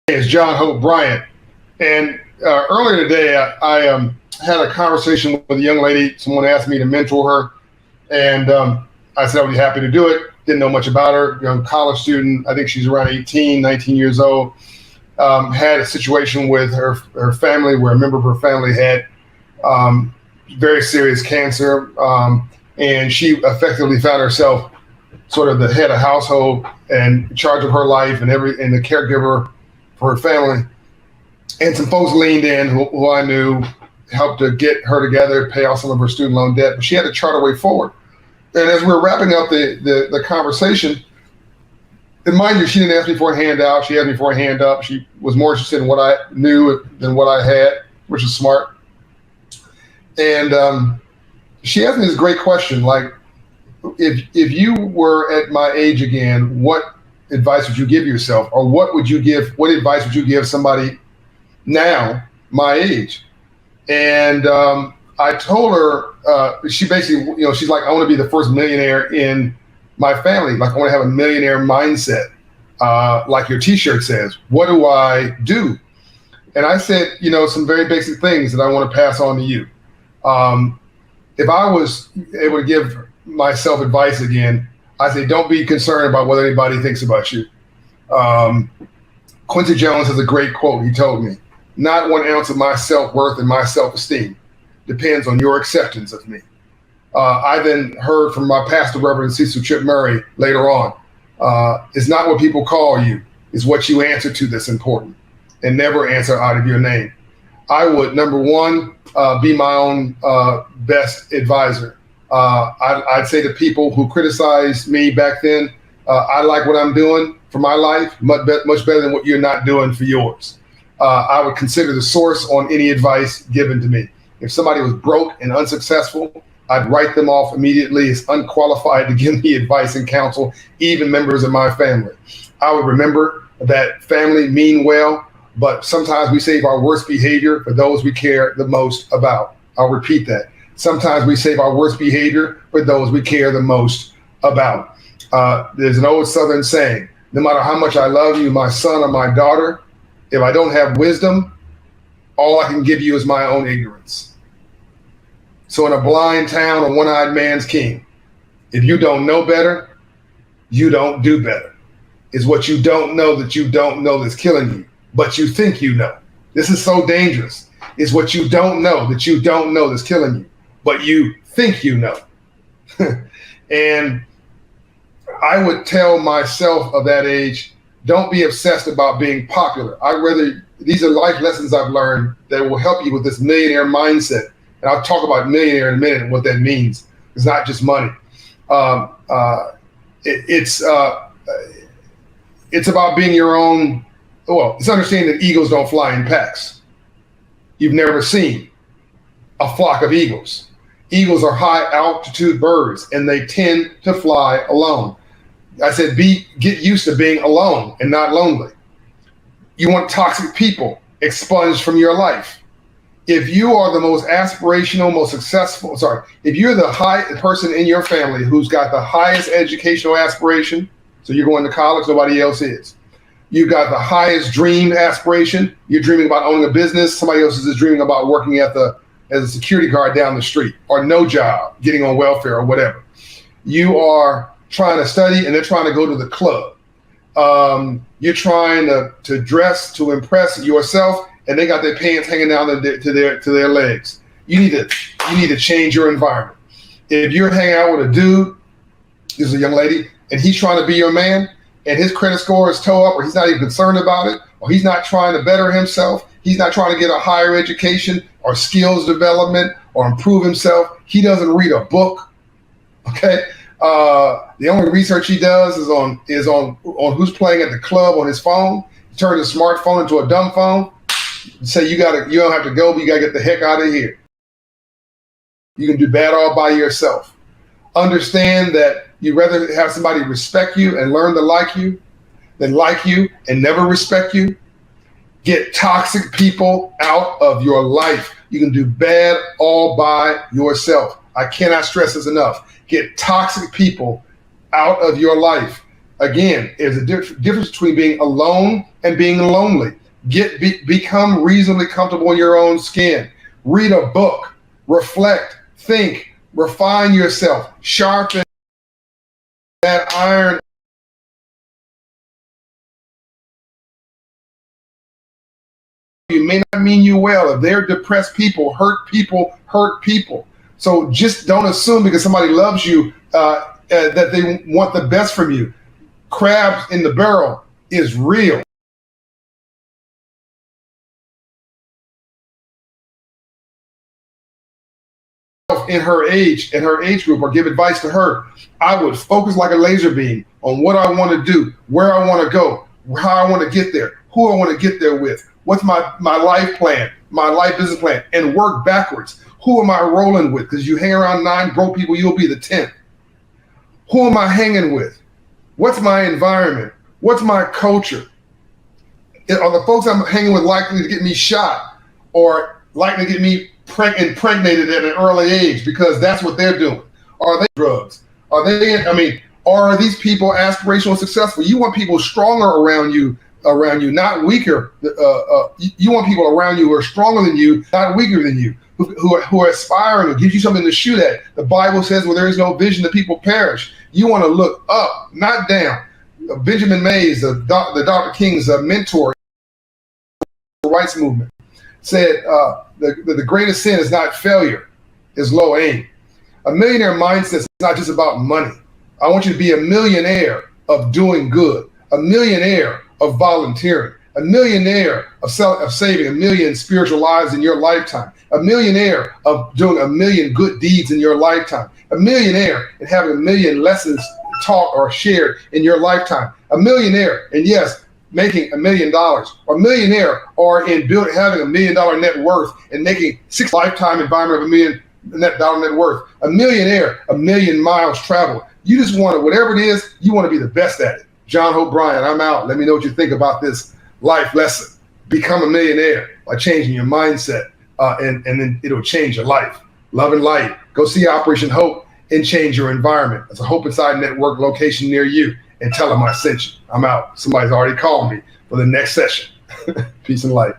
It's John Hope Bryant. And earlier today, I had a conversation with a young lady. Someone asked me to mentor her. And I said I would be happy to do it. Didn't know much about her. Young college student. I think she's around 18, 19 years old. Had a situation with her family where a member of her family had very serious cancer. And she effectively found herself sort of the head of household and in charge of her life and the caregiver for her family. And some folks leaned in who I knew, helped to get her together, pay off some of her student loan debt, but she had to chart a way forward. And as we were wrapping up the conversation, and mind you, she didn't ask me for a handout. She asked me for a hand up. She was more interested in what I knew than what I had, which is smart. And she asked me this great question, like, if you were at my age again, what advice would you give yourself? Or what advice would you give somebody now, my age? And I told her, she basically, she's like, I want to be the first millionaire in my family. Like, I want to have a millionaire mindset, like your t-shirt says. What do I do? And I said, some very basic things that I want to pass on to you. If I was able to give myself advice again, I say, don't be concerned about what anybody thinks about you. Quincy Jones has a great quote. He told me, not 1 ounce of my self-worth and my self-esteem depends on your acceptance of me. I then heard from my pastor, Reverend Cecil Chip Murray, later on. It's not what people call you, it's what you answer to that's important, and never answer out of your name. I would, number one, be my own best advisor. I'd say to people who criticized me back then, I like what I'm doing for my life much better than what you're not doing for yours. I would consider the source on any advice given to me. If somebody was broke and unsuccessful, I'd write them off immediately as unqualified to give me advice and counsel, even members of my family. I would remember that family mean well, but sometimes we save our worst behavior for those we care the most about. I'll repeat that. Sometimes we save our worst behavior for those we care the most about. There's an old Southern saying, no matter how much I love you, my son or my daughter, if I don't have wisdom, all I can give you is my own ignorance. So in a blind town, a one-eyed man's king. If you don't know better, you don't do better. It's what you don't know that's killing you, but you think you know. This is so dangerous. It's what you don't know that's killing you, but you think you know. And I would tell myself of that age, don't be obsessed about being popular. These are life lessons I've learned that will help you with this millionaire mindset. And I'll talk about millionaire in a minute and what that means. It's not just money. It's about being your own. Well, it's understanding that eagles don't fly in packs. You've never seen a flock of eagles. Eagles are high altitude birds and they tend to fly alone. I said, get used to being alone and not lonely. You want toxic people expunged from your life. If you are the most aspirational, most successful, if you're the high person in your family who's got the highest educational aspiration, so you're going to college, nobody else is. You've got the highest dream aspiration. You're dreaming about owning a business. Somebody else is dreaming about working as a security guard down the street, or no job, getting on welfare or whatever. You are trying to study and they're trying to go to the club. You're trying to dress to impress yourself and they got their pants hanging down to their legs. You need to change your environment. If you're hanging out with a dude, this is a young lady, and he's trying to be your man, and his credit score is toe up, or he's not even concerned about it, or he's not trying to better himself, he's not trying to get a higher education or skills development or improve himself, he doesn't read a book, okay? The only research he does is on who's playing at the club on his phone. He turns his smartphone into a dumb phone. Say you don't have to go, but you gotta get the heck out of here. You can do bad all by yourself. Understand that you'd rather have somebody respect you and learn to like you than like you and never respect you. Get toxic people out of your life. You can do bad all by yourself. I cannot stress this enough. Get toxic people out of your life. Again, there's a difference between being alone and being lonely. Become reasonably comfortable in your own skin. Read a book, reflect, think, refine yourself, sharpen that iron. You may not mean you well. If they're depressed people, hurt people, hurt people. So just don't assume because somebody loves you that they want the best from you. Crabs in the barrel is real. In her age group, or give advice to her, I would focus like a laser beam on what I want to do, where I want to go, how I want to get there, who I want to get there with, what's my life plan, my life business plan, and work backwards. Who am I rolling with? Because you hang around 9 broke people, you'll be the 10th. Who am I hanging with? What's my environment? What's my culture? Are the folks I'm hanging with likely to get me shot or likely to get me impregnated at an early age because that's what they're doing? Are they drugs? Are are these people aspirational and successful? You want people stronger around you, not weaker. You want people around you who are stronger than you, not weaker than you, who are aspiring, who gives you something to shoot at. The Bible says where there is no vision, the people perish. You want to look up, not down. Benjamin Mays, the Dr. King's mentor, the rights movement, said the greatest sin is not failure, is low aim. A millionaire mindset is not just about money. I want you to be a millionaire of doing good, a millionaire of volunteering, a millionaire of saving 1 million spiritual lives in your lifetime, a millionaire of doing 1 million good deeds in your lifetime, a millionaire and having 1 million lessons taught or shared in your lifetime, a millionaire, and yes, making $1 million, or a millionaire, or in having $1 million net worth and making 6 lifetime environment of $1 million net worth, a millionaire, 1 million miles traveled. You just want to, whatever it is, you want to be the best at it. John Hope Bryant, I'm out. Let me know what you think about this life lesson. Become a millionaire by changing your mindset, and then it'll change your life. Love and light. Go see Operation Hope and change your environment. There's a Hope Inside Network location near you, and tell them I sent you. I'm out. Somebody's already called me for the next session. Peace and light.